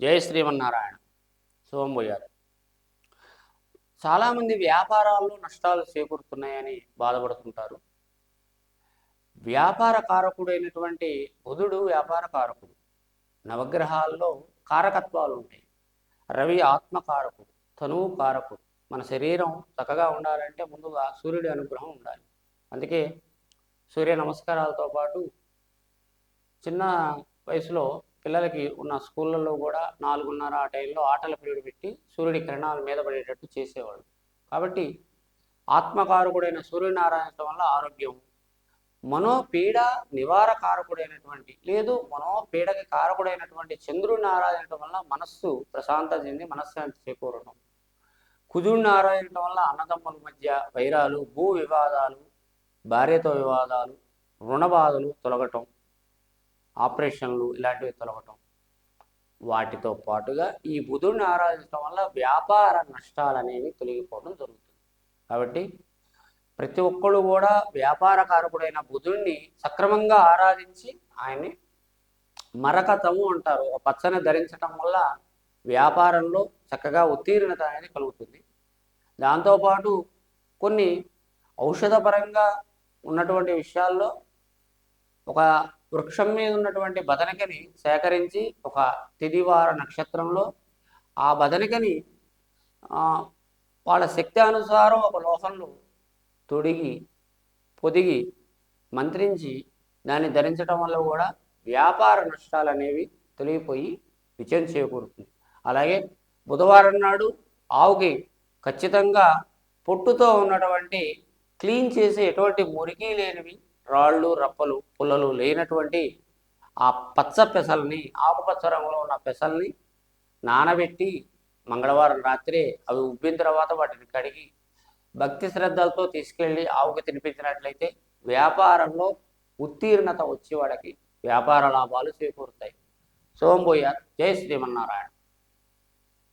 జై శ్రీమన్నారాయణ. శుభం పోయారు. చాలామంది వ్యాపారాల్లో నష్టాలు చేకూరుతున్నాయని బాధపడుతుంటారు. వ్యాపార కారకుడైనటువంటి బుధుడు వ్యాపార కారకుడు. నవగ్రహాల్లో కారకత్వాలు ఉంటాయి. రవి ఆత్మకారకుడు, తనువు కారకుడు. మన శరీరం చక్కగా ఉండాలంటే ముందుగా సూర్యుడి అనుగ్రహం ఉండాలి. అందుకే సూర్య నమస్కారాలతో పాటు చిన్న వయసులో పిల్లలకి ఉన్న స్కూళ్ళల్లో కూడా 4:30 ఆ టైంలో ఆటల పీరియడ్ పెట్టి సూర్యుడి కిరణాల మీద పడేటట్టు చేసేవాడు. కాబట్టి ఆత్మకారకుడైన సూర్యనారాయణ వల్ల ఆరోగ్యం, మనోపీడ నివారకారకుడైనటువంటి లేదు మనోపీడకి కారకుడైనటువంటి చంద్రుడిని ఆరాధించడం వల్ల మనస్సు ప్రశాంతత చెంది మనశ్శాంతి చేకూరడం, కుజుడిని ఆరాధించడం వల్ల అన్నదమ్ముల మధ్య వైరాలు, భూ వివాదాలు, భార్యతో వివాదాలు, రుణ బాధలు తొలగటం, ఆపరేషన్లు ఇలాంటివి తొలగటం, వాటితో పాటుగా ఈ బుధుడిని ఆరాధించడం వల్ల వ్యాపార నష్టాలు అనేవి తొలగిపోవడం జరుగుతుంది. కాబట్టి ప్రతి ఒక్కళ్ళు కూడా వ్యాపార కారకుడైన బుధుడిని సక్రమంగా ఆరాధించి ఆయన్ని మరకతము అంటారు. ఒక పచ్చని ధరించటం వల్ల వ్యాపారంలో చక్కగా ఉత్తీర్ణత అనేది కలుగుతుంది. దాంతోపాటు కొన్ని ఔషధపరంగా ఉన్నటువంటి విషయాల్లో ఒక వృక్షం మీద ఉన్నటువంటి బదనికని సేకరించి ఒక తిదివార నక్షత్రంలో ఆ బదనికని వాళ్ళ శక్తి అనుసారం ఒక లోహంలో తొడిగి పొదిగి మంత్రించి దాన్ని ధరించడం వల్ల కూడా వ్యాపార నష్టాలు అనేవి తొలగిపోయి విజయం చేకూరుతుంది. అలాగే బుధవారం నాడు ఆవుకి ఖచ్చితంగా పొట్టుతో ఉన్నటువంటి క్లీన్ చేసి ఎటువంటి మురికి లేనివి రాళ్ళు రప్పలు పుల్లలు లేనటువంటి ఆ పచ్చ పెసల్ని, ఆకుపచ్చ రంగులో ఉన్న పెసల్ని నానబెట్టి మంగళవారం రాత్రే అవి ఉబ్బిన తర్వాత వాటిని కడిగి భక్తి శ్రద్ధలతో తీసుకెళ్ళి ఆవుకి తినిపించినట్లయితే వ్యాపారంలో ఉత్తీర్ణత వచ్చి వాడికి వ్యాపార లాభాలు చేకూరుతాయి. శుభం పోయారు. జై శ్రీమన్నారాయణ.